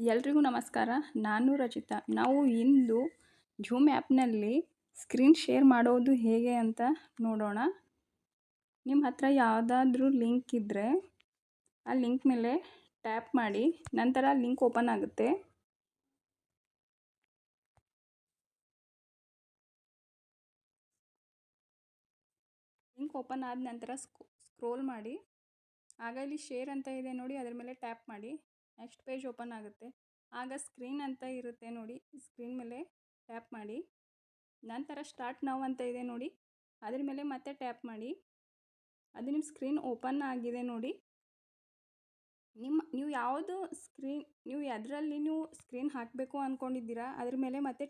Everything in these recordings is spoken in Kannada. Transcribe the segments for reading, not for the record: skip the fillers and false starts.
ಎಲ್ರಿಗೂ ನಮಸ್ಕಾರ. ನಾನು ರಚಿತಾ. ನಾವು ಇಂದು ಝೂಮ್ ಆ್ಯಪ್ನಲ್ಲಿ ಸ್ಕ್ರೀನ್ ಶೇರ್ ಮಾಡೋದು ಹೇಗೆ ಅಂತ ನೋಡೋಣ. ನಿಮ್ಮ ಹತ್ರ ಯಾವುದಾದ್ರೂ ಲಿಂಕ್ ಇದ್ದರೆ ಆ ಲಿಂಕ್ ಮೇಲೆ ಟ್ಯಾಪ್ ಮಾಡಿ, ನಂತರ ಲಿಂಕ್ ಓಪನ್ ಆಗುತ್ತೆ. ಲಿಂಕ್ ಓಪನ್ ಆದ ನಂತರ ಸ್ಕ್ರೋಲ್ ಮಾಡಿ, ಆಗ ಇಲ್ಲಿ ಶೇರ್ ಅಂತ ಇದೆ ನೋಡಿ, ಅದರ ಮೇಲೆ ಟ್ಯಾಪ್ ಮಾಡಿ. ನೆಕ್ಸ್ಟ್ ಪೇಜ್ ಓಪನ್ ಆಗುತ್ತೆ. ಆಗ ಸ್ಕ್ರೀನ್ ಅಂತ ಇರುತ್ತೆ ನೋಡಿ, ಸ್ಕ್ರೀನ್ ಮೇಲೆ ಟ್ಯಾಪ್ ಮಾಡಿ. ನಂತರ ಸ್ಟಾರ್ಟ್ ನೌ ಅಂತ ಇದೆ ನೋಡಿ, ಅದ್ರ ಮೇಲೆ ಮತ್ತೆ ಟ್ಯಾಪ್ ಮಾಡಿ. ಅದು ನಿಮ್ಮ ಸ್ಕ್ರೀನ್ ಓಪನ್ ಆಗಿದೆ ನೋಡಿ. ನೀವು ಯಾವುದು ನೀವು ಸ್ಕ್ರೀನ್ ಹಾಕಬೇಕು ಅಂದ್ಕೊಂಡಿದ್ದೀರಾ ಅದ್ರ ಮೇಲೆ ಮತ್ತೆ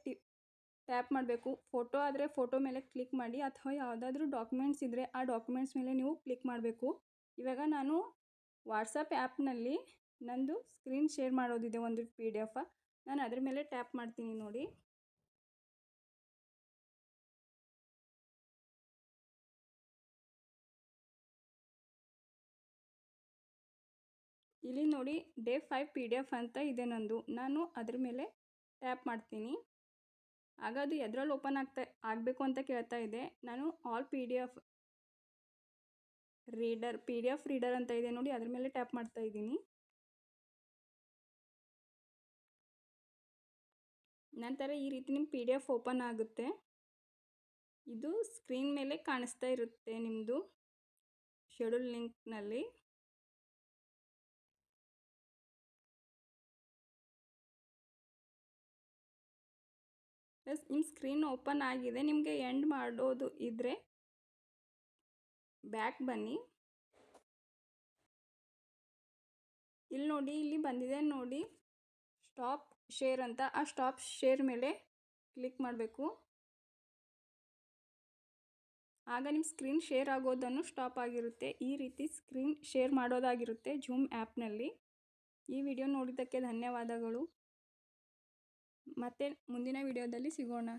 ಟ್ಯಾಪ್ ಮಾಡಬೇಕು. ಫೋಟೋ ಆದರೆ ಫೋಟೋ ಮೇಲೆ ಕ್ಲಿಕ್ ಮಾಡಿ, ಅಥವಾ ಯಾವುದಾದ್ರೂ ಡಾಕ್ಯುಮೆಂಟ್ಸ್ ಇದ್ದರೆ ಆ ಡಾಕ್ಯುಮೆಂಟ್ಸ್ ಮೇಲೆ ನೀವು ಕ್ಲಿಕ್ ಮಾಡಬೇಕು. ಇವಾಗ ನಾನು ವಾಟ್ಸಪ್ ಆ್ಯಪ್ನಲ್ಲಿ ನಂದು ಸ್ಕ್ರೀನ್ ಶೇರ್ ಮಾಡೋದಿದೆ, ಒಂದು PDF. ನಾನು ಅದ್ರ ಮೇಲೆ ಟ್ಯಾಪ್ ಮಾಡ್ತೀನಿ ನೋಡಿ. ಇಲ್ಲಿ ನೋಡಿ Day 5 PDF ಅಂತ ಇದೆ ನಂದು. ನಾನು ಅದ್ರ ಮೇಲೆ ಟ್ಯಾಪ್ ಮಾಡ್ತೀನಿ. ಆಗ ಅದು ಎದ್ರಲ್ಲಿ ಓಪನ್ ಆಗಬೇಕು ಅಂತ ಕೇಳ್ತಾ ಇದೆ. ನಾನು ಆಲ್ PDF ರೀಡರ್ ಅಂತ ಇದೆ ನೋಡಿ, ಅದ್ರ ಮೇಲೆ ಟ್ಯಾಪ್ ಮಾಡ್ತಾ ಇದ್ದೀನಿ. ನಂತರ ಈ ರೀತಿ ನಿಮ್ಮ PDF ಓಪನ್ ಆಗುತ್ತೆ. ಇದು ಸ್ಕ್ರೀನ್ ಮೇಲೆ ಕಾಣಿಸ್ತಾ ಇರುತ್ತೆ ನಿಮ್ಮದು ಶೆಡ್ಯೂಲ್ ಲಿಂಕ್ನಲ್ಲಿ. ನಿಮ್ಮ ಸ್ಕ್ರೀನ್ ಓಪನ್ ಆಗಿದೆ. ನಿಮಗೆ ಎಂಡ್ ಮಾಡೋದು ಇದ್ದರೆ ಬ್ಯಾಕ್ ಬನ್ನಿ. ಇಲ್ಲಿ ಬಂದಿದೆ ನೋಡಿ ಸ್ಟಾಪ್ ಶೇರ್ ಅಂತ. ಆ ಸ್ಟಾಪ್ ಶೇರ್ ಮೇಲೆ ಕ್ಲಿಕ್ ಮಾಡಬೇಕು. ಆಗ ನಿಮ್ಮ ಸ್ಕ್ರೀನ್ ಶೇರ್ ಆಗೋದನ್ನು ಸ್ಟಾಪ್ ಆಗಿರುತ್ತೆ. ಈ ರೀತಿ ಸ್ಕ್ರೀನ್ ಶೇರ್ ಮಾಡೋದಾಗಿರುತ್ತೆ ಝೂಮ್ ಆ್ಯಪ್ನಲ್ಲಿ. ಈ ವಿಡಿಯೋ ನೋಡಿದ್ದಕ್ಕೆ ಧನ್ಯವಾದಗಳು. ಮತ್ತೆ ಮುಂದಿನ ವಿಡಿಯೋದಲ್ಲಿ ಸಿಗೋಣ.